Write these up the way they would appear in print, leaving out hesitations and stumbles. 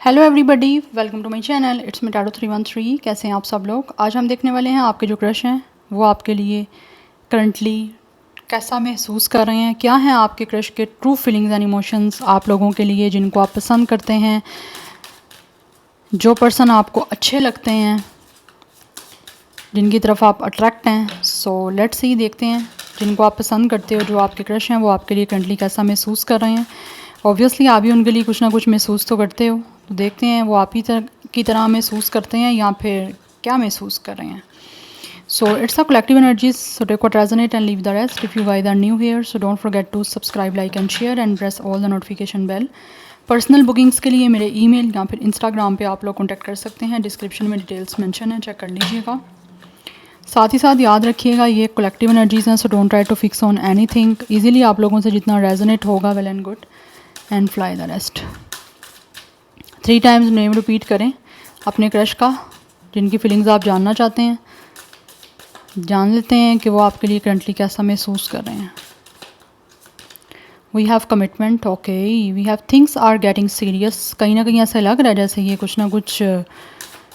Hello everybody, welcome to my channel. It's me टाटो 313। कैसे हैं आप सब लोग। आज हम देखने वाले हैं आपके जो क्रश हैं वो आपके लिए करंटली कैसा महसूस कर रहे हैं, क्या हैं आपके क्रश के ट्रू फीलिंग्स एंड इमोशंस आप लोगों के लिए, जिनको आप पसंद करते हैं, जो पर्सन आपको अच्छे लगते हैं, जिनकी तरफ आप अट्रैक्ट हैं। सो लेट्स सी, देखते हैं जिनको आप पसंद करते हो, जो आपके क्रश हैं, वो आपके लिए करंटली कैसा महसूस कर रहे हैं। ऑब्वियसली आप भी उनके लिए कुछ ना कुछ महसूस तो करते हो, तो देखते हैं वो आप ही की तरह महसूस करते हैं या फिर क्या महसूस कर रहे हैं। So it's a collective energies, so take what resonate and leave the rest. If you guys are new here, so don't forget to subscribe, like and share and press all the notification bell. Personal bookings के लिए मेरे email या फिर Instagram पे आप लोग contact कर सकते हैं। डिस्क्रिप्शन में डिटेल्स मेंशन है, चेक कर लीजिएगा। साथ ही साथ याद रखिएगा ये कलेक्टिव एनर्जीज़ हैं, so don't try to fix on anything. Easily आप लोगों से जितना रेजोनेट होगा, well and good, and fly the rest. 3 times name repeat करें अपने क्रश का, जिनकी फीलिंग्स आप जानना चाहते हैं। जान लेते हैं कि वो आपके लिए करंटली कैसा महसूस कर रहे हैं। We have commitment, okay, we have things are getting serious. कहीं ना कहीं ऐसा लग रहा है जैसे ये कुछ ना कुछ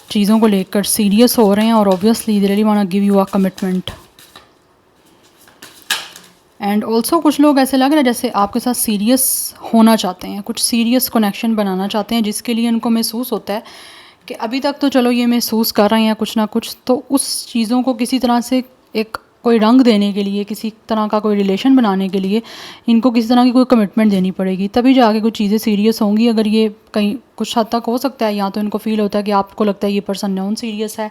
चीज़ों को लेकर सीरियस हो रहे हैं, और obviously they really want to give you a commitment. And also कुछ लोग ऐसे लग रहा है जैसे आपके साथ सीरियस होना चाहते हैं, कुछ सीरियस कनेक्शन बनाना चाहते हैं, जिसके लिए उनको महसूस होता है कि अभी तक तो चलो ये महसूस कर रहे हैं कुछ ना कुछ, तो उस चीज़ों को किसी तरह से एक कोई रंग देने के लिए, किसी तरह का कोई रिलेशन बनाने के लिए इनको किसी तरह की कोई कमिटमेंट देनी पड़ेगी, तभी जाके कुछ चीज़ें सीरियस होंगी। अगर ये कहीं कुछ हद तक हो सकता है, या तो इनको फील होता है कि आपको लगता है ये पर्सन नॉन सीरियस है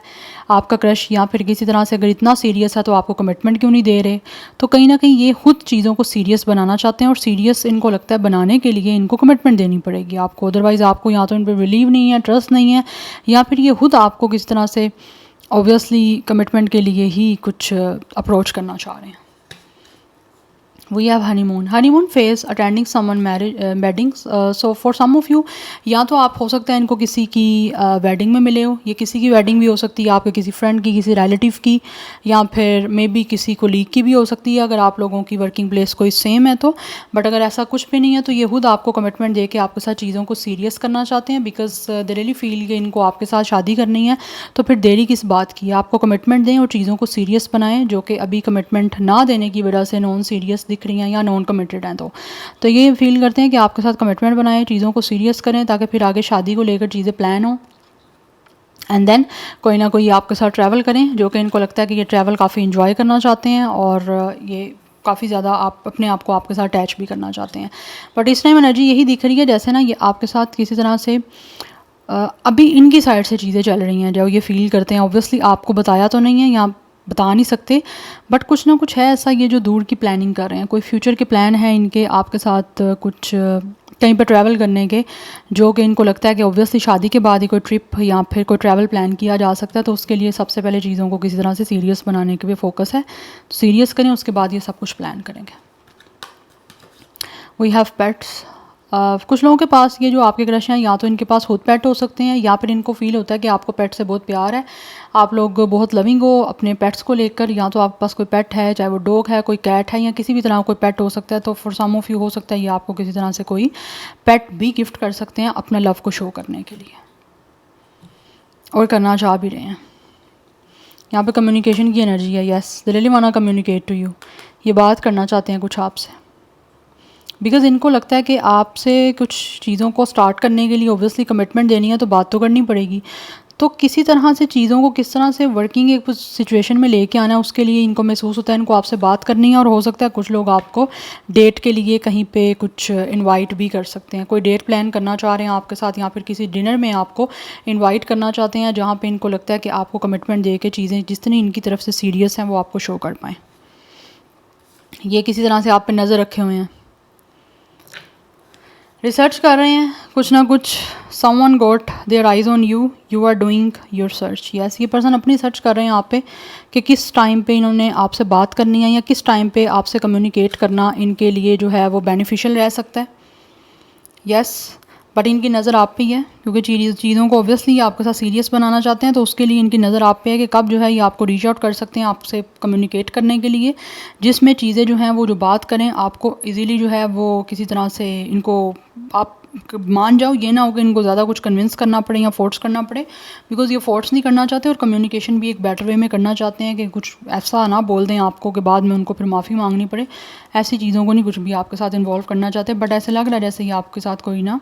आपका क्रश, या फिर किसी तरह से अगर इतना सीरियस है तो आपको कमिटमेंट क्यों नहीं दे रहे। तो कहीं ना कहीं ये खुद चीज़ों को सीरियस बनाना चाहते हैं, और सीरियस इनको लगता है बनाने के लिए इनको कमिटमेंट देनी पड़ेगी आपको। अदरवाइज़ आपको या तो इन पर बिलीव नहीं है, ट्रस्ट नहीं है, या फिर ये खुद आपको किसी तरह से ऑब्वियसली कमिटमेंट के लिए ही कुछ अप्रोच करना चाह रहे हैं। We have honeymoon phase attending someone marriage weddings. So for some of you, या तो आप हो सकता है इनको किसी की वेडिंग में मिले हो, ये किसी की वेडिंग भी हो सकती है, आपके किसी फ्रेंड की, किसी रिलेटिव की, या फिर मे बी किसी कोलीग की भी हो सकती है, अगर आप लोगों की वर्किंग प्लेस कोई सेम है तो। बट अगर ऐसा कुछ भी नहीं है तो ये खुद आपको कमिटमेंट दे के आपके साथ चीज़ों को सीरियस करना चाहते हैं, बिकॉज दे रियली फील कि इनको आपके साथ शादी करनी है। तो फिर देरी किस बात की, आपको कमिटमेंट दें और चीज़ों को सीरियस बनाएं, जो कि अभी कमिटमेंट ना देने की वजह से नॉन सीरियस दिख रही हैं या नॉन कमिटेड हैं। तो ये फील करते हैं कि आपके साथ कमिटमेंट बनाएं, चीज़ों को सीरियस करें, ताकि फिर आगे शादी को लेकर चीज़ें प्लान हो। एंड देन कोई ना कोई आपके साथ ट्रैवल करें, जो कि इनको लगता है कि ये ट्रैवल काफ़ी इंजॉय करना चाहते हैं, और ये काफ़ी ज़्यादा आप अपने आप को आपके साथ अटैच भी करना चाहते हैं। बट इस टाइम एनर्जी यही दिख रही है जैसे ना ये आपके साथ किसी तरह से अभी इनकी साइड से चीज़ें चल रही हैं, जो ये फील करते हैं। ऑब्वियसली आपको बताया तो नहीं है या बता नहीं सकते, बट कुछ ना कुछ है ऐसा, ये जो दूर की प्लानिंग कर रहे हैं, कोई फ्यूचर के प्लान है इनके आपके साथ, कुछ कहीं पर ट्रैवल करने के, जो कि इनको लगता है कि ऑब्वियसली शादी के बाद ही कोई ट्रिप या फिर कोई ट्रैवल प्लान किया जा सकता है। तो उसके लिए सबसे पहले चीज़ों को किसी तरह से सीरियस बनाने के भी फोकस है, तो सीरियस करें, उसके बाद ये सब कुछ प्लान करेंगे। We have pets. कुछ लोगों के पास ये जो आपके क्रश हैं, या तो इनके पास खुद पेट हो सकते हैं, या फिर इनको फील होता है कि आपको पेट से बहुत प्यार है, आप लोग बहुत लविंग हो अपने पेट्स को लेकर। या तो आपके पास कोई पेट है, चाहे वो डॉग है, कोई कैट है, या किसी भी तरह कोई पेट हो सकता है। तो फॉर सम ऑफ यू हो सकता है ये आपको किसी तरह से कोई पेट भी गिफ्ट कर सकते हैं अपना लव को शो करने के लिए, और करना चाह भी रहे हैं। यहाँ पे कम्युनिकेशन की एनर्जी है। Yes, they really want to communicate to you, ये बात करना चाहते हैं कुछ आपसे, बिकॉज़ इनको लगता है कि आपसे कुछ चीज़ों को स्टार्ट करने के लिए ऑब्वियसली कमिटमेंट देनी है, तो बात तो करनी पड़ेगी। तो किसी तरह से चीज़ों को किस तरह से वर्किंग एक सिचुएशन में लेके आना है, उसके लिए इनको महसूस होता है इनको आपसे बात करनी है। और हो सकता है कुछ लोग आपको डेट के लिए कहीं पे कुछ इनवाइट भी कर सकते हैं, कोई डेट प्लान करना चाह रहे हैं आपके साथ, या फिर किसी डिनर में आपको इन्वाइट करना चाहते हैं, जहाँ पर इनको लगता है कि आपको कमिटमेंट दे के चीज़ें जितनी इनकी तरफ से सीरियस हैं वो आपको शो कर पाएँ। ये किसी तरह से आप पे नज़र रखे हुए हैं, रिसर्च कर रहे हैं कुछ ना कुछ। Someone got their eyes on you, you are doing your search. Yes, ये पर्सन अपनी सर्च कर रहे हैं आप पे कि किस टाइम पे इन्होंने आपसे बात करनी है, या किस टाइम पे आपसे कम्युनिकेट करना इनके लिए जो है वो बेनिफिशियल रह सकता है। यस, बट इनकी नज़र आप पे ही है, क्योंकि चीज़ों को ऑब्वियसली आपके साथ सीरियस बनाना चाहते हैं, तो उसके लिए इनकी नज़र आप पे है कि कब जो है ये आपको रीच आउट कर सकते हैं आपसे कम्युनिकेट करने के लिए, जिसमें चीज़ें जो हैं वो जो बात करें आपको इजीली जो है वो किसी तरह से इनको आप मान जाओ, ये ना हो कि इनको ज़्यादा कुछ कन्विंस करना पड़े या फोर्स करना पड़े, बिकॉज ये फोर्स नहीं करना चाहते और कम्युनिकेशन भी एक बेटर वे में करना चाहते हैं कि कुछ ऐसा ना बोल दें आपको कि बाद में उनको फिर माफ़ी मांगनी पड़े। ऐसी चीज़ों को नहीं कुछ भी आपके साथ इन्वॉल्व करना चाहते, बट ऐसे लग रहा है जैसे ये आपके साथ कोई ना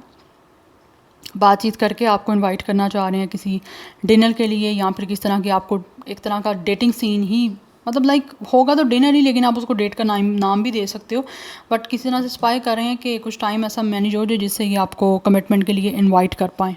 बातचीत करके आपको इनवाइट करना चाह रहे हैं किसी डिनर के लिए, या फिर किस तरह की आपको एक तरह का डेटिंग सीन ही, मतलब लाइक होगा तो डिनर ही, लेकिन आप उसको डेट का नाम भी दे सकते हो, बट किसी तरह से स्पाई कर रहे हैं कि कुछ टाइम ऐसा मैनेज हो जाए जिससे ये आपको कमिटमेंट के लिए इनवाइट कर पाएँ।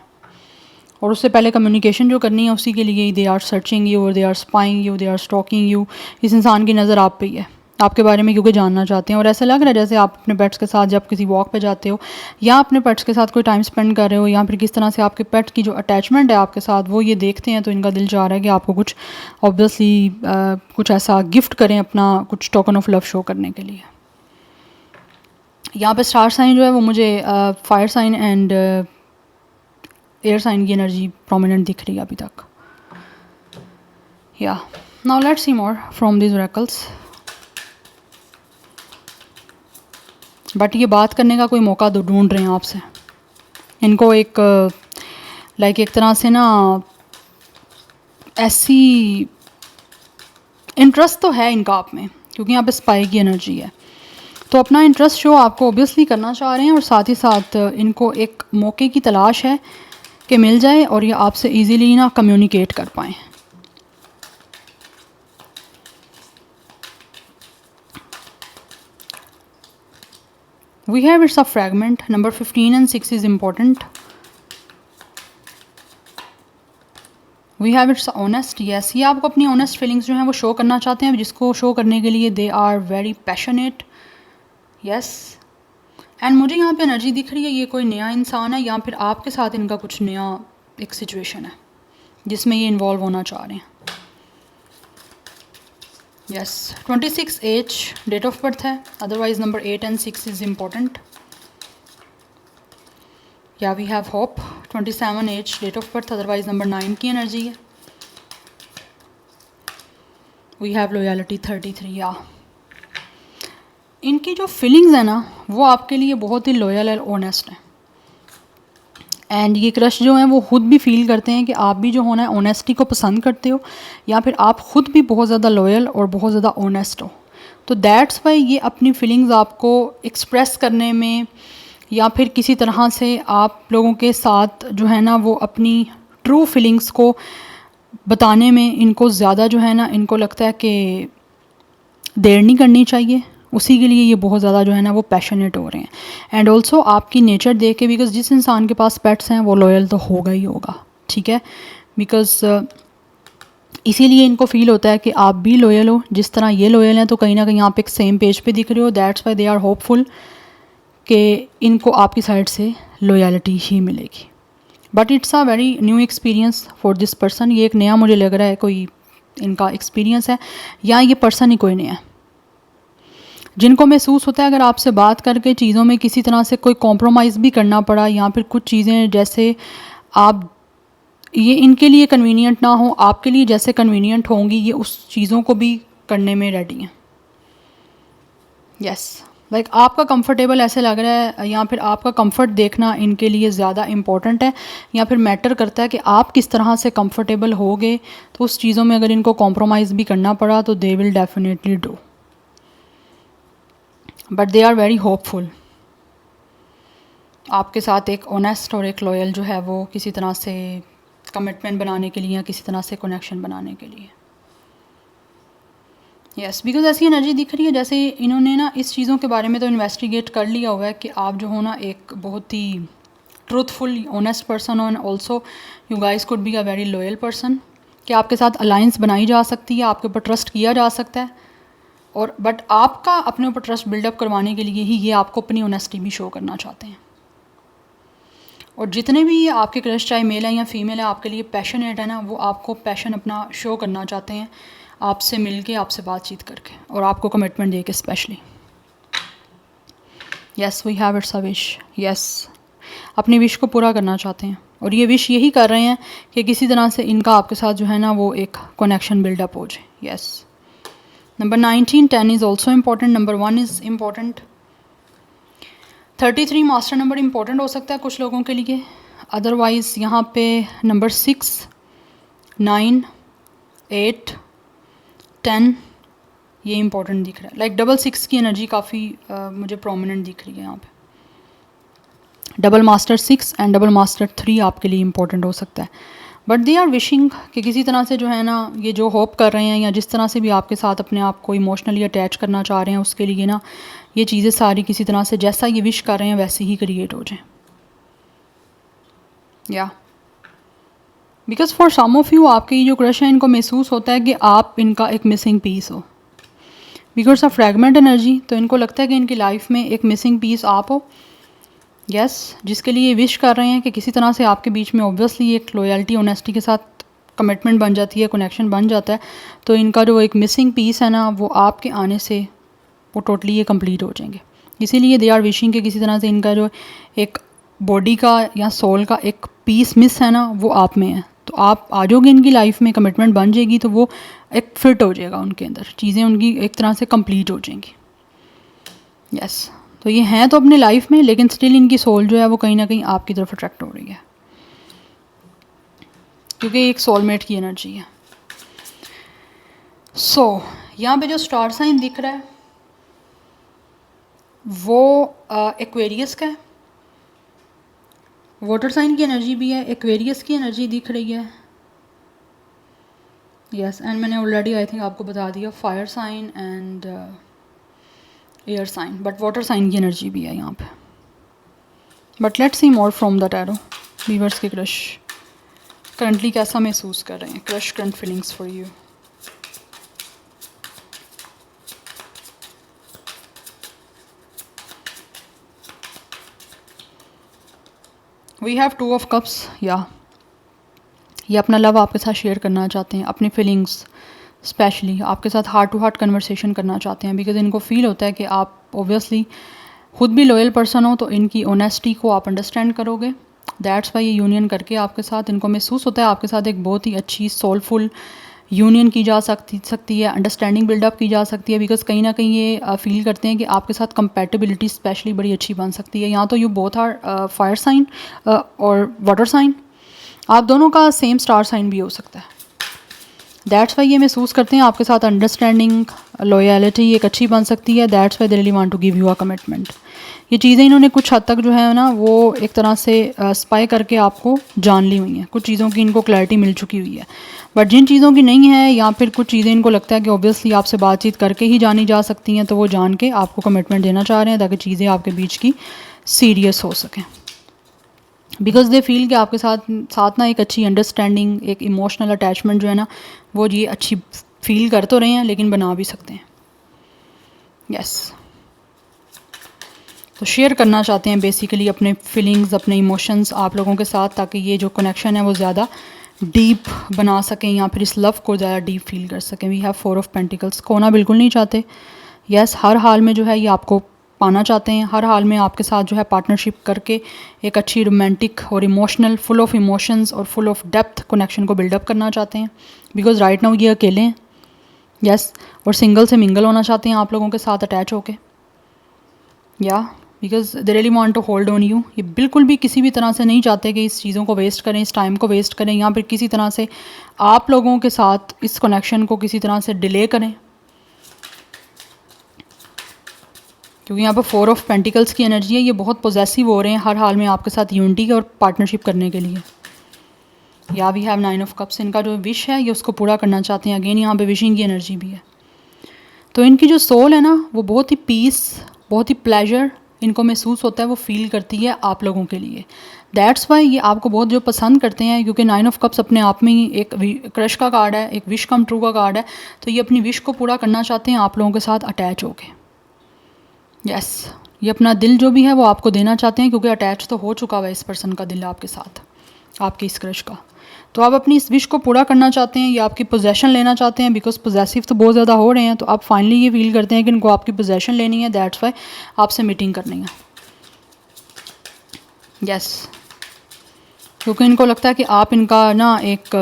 और उससे पहले कम्युनिकेशन जो करनी है उसी के लिए दे आर सर्चिंग यू और they are spying you, they are stalking you. इस इंसान की नज़र आप पे ही है, आपके बारे में क्योंकि जानना चाहते हैं। और ऐसा लग रहा है जैसे आप अपने पेट्स के साथ जब किसी वॉक पे जाते हो या अपने पेट्स के साथ कोई टाइम स्पेंड कर रहे हो, या फिर किस तरह से आपके पेट की जो अटैचमेंट है आपके साथ वो ये देखते हैं, तो इनका दिल चाह रहा है कि आपको कुछ ऑब्वियसली कुछ ऐसा गिफ्ट करें अपना, कुछ टोकन ऑफ लव शो करने के लिए। यहाँ पे स्टार साइन जो है वो मुझे fire sign and air sign की एनर्जी प्रोमिनेंट दिख रही है अभी तक। या now let's see more from this oracles. But ये बात करने का कोई मौका तो ढूंढ रहे हैं आपसे, इनको एक लाइक एक तरह से ना ऐसी इंटरेस्ट तो है इनका आप में, क्योंकि यहाँ पे स्पाई की एनर्जी है, तो अपना इंटरेस्ट शो आपको ऑब्वियसली करना चाह रहे हैं, और साथ ही साथ इनको एक मौके की तलाश है कि मिल जाए और ये आपसे इजीली ना कम्युनिकेट कर पाएँ। We have it's a fragment. Number 15 and 6 is important. We have it's honest. Yes, ये आपको अपनी honest feelings जो हैं वो शो करना चाहते हैं, जिसको शो करने के लिए they are very passionate. Yes. And मुझे यहाँ पे एनर्जी दिख रही है, ये कोई नया इंसान है या फिर आपके साथ इनका कुछ नया एक सिचुएशन है जिसमें ये इन्वॉल्व होना चाह रहे हैं। Yes, 26 as date of birth है, otherwise number 8 and 6 is important. या we have hope, 27 as date of birth, otherwise number 9 की एनर्जी है। We have loyalty 33। या इनकी जो फीलिंग्स है ना वो आपके लिए बहुत ही लॉयल और ऑनेस्ट है, एंड ये क्रश जो है वो खुद भी फील करते हैं कि आप भी जो होना है ऑनेस्टी को पसंद करते हो, या फिर आप खुद भी बहुत ज़्यादा लॉयल और बहुत ज़्यादा ऑनेस्ट हो। तो दैट्स वाई ये अपनी फीलिंग्स आपको एक्सप्रेस करने में या फिर किसी तरह से आप लोगों के साथ जो है ना वो अपनी ट्रू फीलिंग्स को बताने में इनको ज़्यादा जो है ना इनको लगता है कि देर नहीं करनी चाहिए, उसी के लिए ये बहुत ज़्यादा जो है ना वो पैशनेट हो रहे हैं। एंड ऑल्सो आपकी नेचर देख के, बिकॉज जिस इंसान के पास पेट्स हैं वो लॉयल तो होगा ही होगा, ठीक है, बिकॉज इसीलिए इनको फील होता है कि आप भी लॉयल हो, जिस तरह ये लॉयल हैं, तो कहीं ना कहीं आप एक सेम पेज पे दिख रहे हो। That's why they are hopeful कि इनको आपकी साइड से लॉयल्टी ही मिलेगी। But it's a very new experience for this person. ये एक नया मुझे लग रहा है कोई इनका एक्सपीरियंस है, या ये पर्सन ही कोई नया है जिनको महसूस होता है अगर आपसे बात करके चीज़ों में किसी तरह से कोई कॉम्प्रोमाइज़ भी करना पड़ा, या फिर कुछ चीज़ें जैसे आप ये इनके लिए कन्वीनियंट ना हो, आपके लिए जैसे कन्वीनियंट होंगी ये उस चीज़ों को भी करने में रेडी हैं। यस, लाइक आपका कंफर्टेबल ऐसे लग रहा है, या फिर आपका कंफर्ट देखना इनके लिए ज़्यादा इम्पॉर्टेंट है, या फिर मैटर करता है कि आप किस तरह से कंफर्टेबल होगे। तो उस चीज़ों में अगर इनको कॉम्प्रोमाइज़ भी करना पड़ा तो they will definitely do, but they are very hopeful आपके साथ एक ऑनेस्ट और एक लॉयल जो है वो किसी तरह से कमिटमेंट बनाने के लिए या किसी तरह से कनेक्शन बनाने के लिए। यस, बिकॉज ऐसी एनर्जी दिख रही है जैसे इन्होंने ना इस चीज़ों के बारे में तो इन्वेस्टिगेट कर लिया हुआ है कि आप जो हो ना एक बहुत ही ट्रूथफुल ऑनेस्ट पर्सन हो, and also you guys could be a very loyal person, कि आपके साथ अलाइंस बनाई जा सकती है, आपके ऊपर ट्रस्ट किया जा सकता है, और बट आपका अपने ऊपर ट्रस्ट बिल्डअप करवाने के लिए ही ये आपको अपनी ऑनेस्टी भी शो करना चाहते हैं। और जितने भी आपके क्रश चाहे मेल है या फीमेल है आपके लिए पैशनेट है ना, वो आपको पैशन अपना शो करना चाहते हैं आपसे मिलके, आपसे बातचीत करके, और आपको कमिटमेंट दे के specially. Yes, we have it's a wish. Yes, अपनी विश को पूरा करना चाहते हैं, और ये विश यही कर रहे हैं कि किसी तरह से इनका आपके साथ जो है ना वो एक कनेक्शन बिल्डअप हो जाए। Yes, number 19, 10 is also important. Number 1 is important. 33 master number important हो सकता है कुछ लोगों के लिए, अदरवाइज़ यहाँ पे नंबर 6, 9, 8, 10 ये इंपॉर्टेंट दिख रहा है। लाइक डबल 6 की एनर्जी काफ़ी मुझे प्रोमिनेंट दिख रही है यहाँ पे। Double master 6 and double master 3 आपके लिए इंपॉर्टेंट हो सकता है, बट दे आर विशिंग कि किसी तरह से जो है ना, ये जो होप कर रहे हैं या जिस तरह से भी आपके साथ अपने आप को इमोशनली अटैच करना चाह रहे हैं, उसके लिए ना ये चीज़ें सारी किसी तरह से जैसा ये विश कर रहे हैं वैसे ही क्रिएट हो जाएं। या because for some of you आपके ये जो क्रश है इनको महसूस होता है कि आप इनका एक मिसिंग पीस हो, बिकॉज ऑफ फ्रैगमेंट एनर्जी। तो इनको लगता है कि इनकी लाइफ में एक मिसिंग पीस आप हो, यस जिसके लिए विश कर रहे हैं कि किसी तरह से आपके बीच में ऑब्वियसली एक लॉयल्टी ऑनेस्टी के साथ कमिटमेंट बन जाती है, कनेक्शन बन जाता है। तो इनका जो एक मिसिंग पीस है ना, वो आपके आने से वो टोटली ये कंप्लीट हो जाएंगे। इसीलिए दे आर विशिंग कि किसी तरह से इनका जो एक बॉडी का या सोल का एक पीस मिस है ना, वो आप में है। तो आप आ जाओगे इनकी लाइफ में, कमिटमेंट बन जाएगी, तो वो एक फिट हो जाएगा उनके अंदर, चीज़ें उनकी एक तरह से कंप्लीट हो जाएंगी। यस तो ये हैं तो अपने लाइफ में, लेकिन स्टिल इनकी सोल जो है वो कहीं ना कहीं आपकी तरफ अट्रैक्ट हो रही है, क्योंकि एक सोलमेट की एनर्जी है। सो यहाँ पे जो स्टार साइन दिख रहा है वो एक्वेरियस का है, वाटर साइन की एनर्जी भी है, एक्वेरियस की एनर्जी दिख रही है। यस एंड मैंने ऑलरेडी आई थिंक आपको बता दिया fire sign and air sign, but water sign की एनर्जी भी है यहाँ पे। But let's see more from the tarot. Viewers के क्रश करंटली कैसा महसूस कर रहे हैं, crush current feelings for you. We have 2 of cups. या ये अपना लव आपके साथ शेयर करना चाहते हैं, अपनी फीलिंग्स स्पेशली आपके साथ हार्ट टू हार्ट कन्वर्सेशन करना चाहते हैं, बिकॉज इनको फील होता है कि आप ऑब्वियसली खुद भी लॉयल पर्सन हो, तो इनकी ऑनेस्टी को आप अंडरस्टैंड करोगे। दैट्स वाई ये यूनियन करके आपके साथ इनको महसूस होता है आपके साथ एक बहुत ही अच्छी सोलफुल यूनियन की जा सकती है, अंडरस्टैंडिंग बिल्डअप की जा सकती है, बिकॉज कहीं ना कहीं ये फील करते हैं कि आपके साथ कंपैटिबिलिटी स्पेशली बड़ी अच्छी बन सकती है। यहाँ तो you both are fire sign और वाटर साइन, आप दोनों का सेम स्टार साइन भी हो सकता है। दैट्स वाई ये महसूस करते हैं आपके साथ अंडरस्टैंडिंग लॉयलिटी एक अच्छी बन सकती है। That's why they really want to give you a commitment. ये चीज़ें इन्होंने कुछ हद तक जो है ना वो एक तरह से स्पाई करके आपको जान ली हुई हैं, कुछ चीज़ों की इनको क्लैरिटी मिल चुकी हुई है। बट जिन चीज़ों की नहीं है या फिर कुछ चीज़ें इनको लगता है कि ऑब्वियसली आपसे बातचीत करके ही जानी जा सकती हैं, तो वो जान के आपको कमिटमेंट देना चाह रहे हैं ताकि चीज़ें आपके बीच की सीरियस हो सकें, बिकॉज दे फील कि आपके साथ ना एक अच्छी अंडरस्टैंडिंग एक इमोशनल अटैचमेंट जो है ना वो ये अच्छी फील कर तो रहे हैं, लेकिन बना भी सकते हैं। यस तो शेयर करना चाहते हैं बेसिकली अपने फीलिंग्स अपने इमोशंस आप लोगों के साथ, ताकि ये जो कनेक्शन है वो ज़्यादा डीप बना सकें या फिर इस लव को ज़्यादा डीप फील कर सकें। वी हैव 4 ऑफ पेंटिकल्स, खोना बिल्कुल नहीं चाहते। यस हर हाल में जो है ये आपको पाना चाहते हैं, हर हाल में आपके साथ जो है पार्टनरशिप करके एक अच्छी रोमांटिक और इमोशनल फुल ऑफ इमोशंस और फुल ऑफ डेप्थ कनेक्शन को बिल्डअप करना चाहते हैं, बिकॉज राइट नाउ ये अकेले हैं। यस और सिंगल से मिंगल होना चाहते हैं आप लोगों के साथ अटैच होके, या because they really want to hold on you. ये बिल्कुल भी किसी भी तरह से नहीं चाहते कि इस चीज़ों को वेस्ट करें, इस टाइम को वेस्ट करें, या फिर किसी तरह से आप लोगों के साथ इस कनेक्शन को किसी तरह से डिले करें, क्योंकि यहाँ पर 4 ऑफ पेंटिकल्स की एनर्जी है। ये बहुत पॉजेसिव हो रहे हैं हर हाल में आपके साथ यूनिटी और पार्टनरशिप करने के लिए। या वी हैव 9 ऑफ कप्स, इनका जो विश है ये उसको पूरा करना चाहते हैं। अगेन यहाँ पे विशिंग की एनर्जी भी है। तो इनकी जो सोल है ना वो बहुत ही पीस बहुत ही प्लेजर इनको महसूस होता है, वो फील करती है आप लोगों के लिए। दैट्स वाई ये आपको बहुत जो पसंद करते हैं, क्योंकि 9 ऑफ कप्स अपने आप में ही एक क्रश का कार्ड है, एक विश कम ट्रू का कार्ड है। तो ये अपनी विश को पूरा करना चाहते हैं आप लोगों के साथ अटैच होके। यस ये अपना दिल जो भी है वो आपको देना चाहते हैं, क्योंकि अटैच तो हो चुका हुआ है इस पर्सन का दिल आपके साथ, आपकी इस क्रश का। तो आप अपनी इस विश को पूरा करना चाहते हैं, या आपकी पोजेशन लेना चाहते हैं, बिकॉज पोजेसिव तो बहुत ज़्यादा हो रहे हैं। तो आप फाइनली ये फील करते हैं कि इनको आपकी पोजेशन लेनी है, दैट्स वाई आपसे मीटिंग करनी है। यस क्योंकि इनको लगता है कि आप इनका ना एक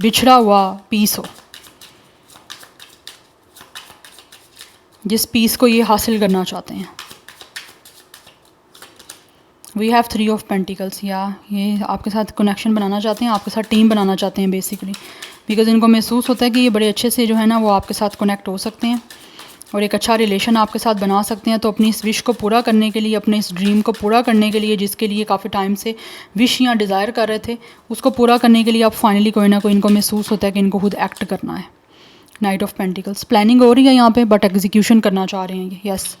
बिछड़ा हुआ पीस हो, जिस पीस को ये हासिल करना चाहते हैं। वी हैव 3 ऑफ पेंटिकल्स, या ये आपके साथ कनेक्शन बनाना चाहते हैं, आपके साथ टीम बनाना चाहते हैं बेसिकली, बिकॉज इनको महसूस होता है कि ये बड़े अच्छे से जो है ना वो आपके साथ कनेक्ट हो सकते हैं और एक अच्छा रिलेशन आपके साथ बना सकते हैं। तो अपनी इस विश को पूरा करने के लिए, अपने इस ड्रीम को पूरा करने के लिए, जिसके लिए काफ़ी टाइम से विश या डिज़ायर कर रहे थे, उसको पूरा करने के लिए अब फाइनली कोई ना कोई इनको महसूस होता है कि इनको खुद एक्ट करना है। नाइट ऑफ पेंटिकल्स, प्लानिंग हो रही है यहाँ पे बट एग्जीक्यूशन करना चाह रहे हैं ये। Yes,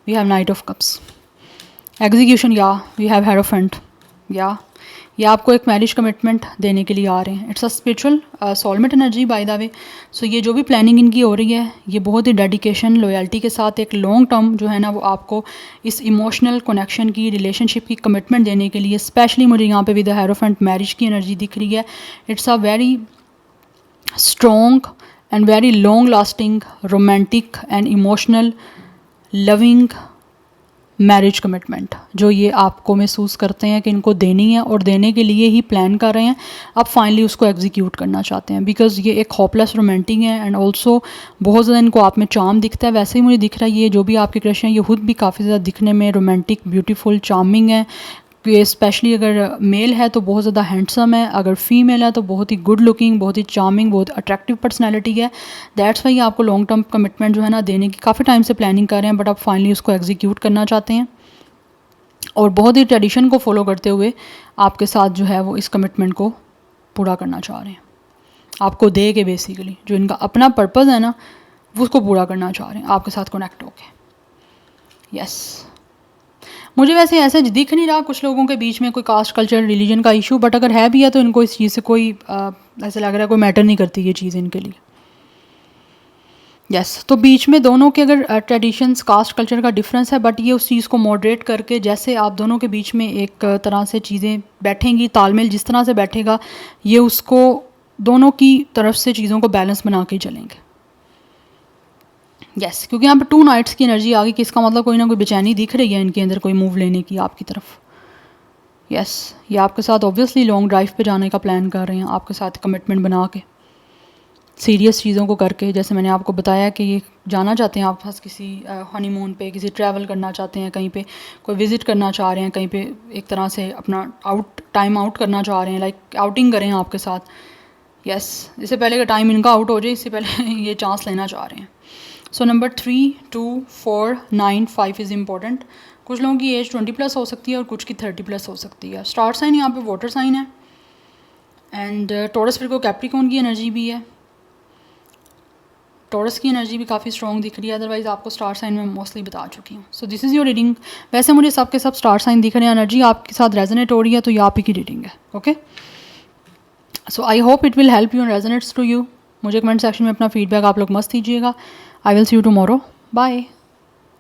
we have knight of cups, execution, या वी हैव हेरोफेंट, या ये आपको एक मैरिज कमिटमेंट देने के लिए आ रहे हैं। It's a spiritual soulmate energy by the way. So ये जो भी प्लानिंग इनकी हो रही है ये बहुत ही डेडिकेशन, लॉयल्टी के साथ एक लॉन्ग टर्म जो है ना वो आपको इस इमोशनल कनेक्शन की, रिलेशनशिप की कमिटमेंट देने के लिए, स्पेशली मुझे यहाँ पे विद द हेरोफेंट मैरिज की एनर्जी दिख रही है। It's a very strong and very long lasting, romantic and emotional loving marriage commitment जो ये आपको महसूस करते हैं कि इनको देनी है और देने के लिए ही प्लान कर रहे हैं। अब फाइनली उसको एग्जीक्यूट करना चाहते हैं बिकॉज ये एक होपलेस रोमांटिक है एंड ऑल्सो बहुत ज़्यादा इनको आप में चार्म दिखता है। वैसे ही मुझे दिख रहा है ये जो भी आपके क्रश हैं ये खुद भी काफ़ी ज़्यादा दिखने में रोमांटिक, ब्यूटीफुल, चार्मिंग है। ये स्पेशली अगर मेल है तो बहुत ज़्यादा हैंडसम है, अगर फीमेल है तो बहुत ही गुड लुकिंग, बहुत ही चार्मिंग, बहुत अट्रैक्टिव पर्सनैलिटी है। दैट्स वाई आपको लॉन्ग टर्म कमिटमेंट जो है ना देने की काफ़ी टाइम से प्लानिंग कर रहे हैं बट आप फाइनली उसको एग्जीक्यूट करना चाहते हैं और बहुत ही ट्रेडिशन को फॉलो करते हुए आपके साथ जो है वो इस कमिटमेंट को पूरा करना चाह रहे हैं। आपको दे के बेसिकली जो इनका अपना पर्पज़ है ना वो उसको पूरा करना चाह रहे हैं आपके साथ कनेक्ट होके। यस, मुझे वैसे ऐसा दिख नहीं रहा कुछ लोगों के बीच में कोई कास्ट, कल्चर, रिलीजन का इशू, बट अगर है भी है तो इनको इस चीज़ से कोई ऐसा लग रहा है कोई मैटर नहीं करती ये चीज़ इनके लिए। यस, तो बीच में दोनों के अगर ट्रेडिशंस, कास्ट, कल्चर का डिफरेंस है बट ये उस चीज़ को मॉडरेट करके जैसे आप दोनों के बीच में एक तरह से चीज़ें बैठेंगी, तालमेल जिस तरह से बैठेगा ये उसको दोनों की तरफ से चीज़ों को बैलेंस बना के चलेंगे। यस, क्योंकि यहाँ पर 2 नाइट्स की एनर्जी आ गई कि इसका मतलब कोई ना कोई बेचैनी दिख रही है इनके अंदर कोई मूव लेने की आपकी तरफ। यस, ये आपके साथ ऑब्वियसली लॉन्ग ड्राइव पे जाने का प्लान कर रहे हैं, आपके साथ कमिटमेंट बना के, सीरियस चीज़ों को करके। जैसे मैंने आपको बताया कि ये जाना चाहते हैं आप पास किसी हनीमून पे, किसी ट्रैवल करना चाहते हैं, कहीं पे कोई विज़िट करना चाह रहे हैं, कहीं पे एक तरह से अपना टाइम आउट करना चाह रहे हैं, लाइक आउटिंग करें आपके साथ। यस, इससे पहले का टाइम इनका आउट हो जाए इससे पहले ये चांस लेना चाह रहे हैं। So number 3, 2, 4, 9, 5 is important. कुछ लोगों की एज 20+ हो सकती है और कुछ की 30+ हो सकती है। स्टार साइन यहाँ पे वाटर साइन है एंड टॉरस फिर को कैप्रिकॉर्न की एनर्जी भी है। टॉरस की एनर्जी भी काफ़ी स्ट्रॉन्ग दिख रही है, अदरवाइज़ आपको स्टार साइन में मोस्टली बता चुकी हूँ। So this is your reading. वैसे मुझे सब के सब स्टार साइन दिख रहे हैं, एनर्जी आपके साथ रेजोनेट हो रही है तो ये आप ही की रीडिंग है। Okay, so I hope it will help you and resonates to you. मुझे कमेंट सेक्शन में अपना फीडबैक आप लोग मस्त दीजिएगा। I will see you tomorrow, bye.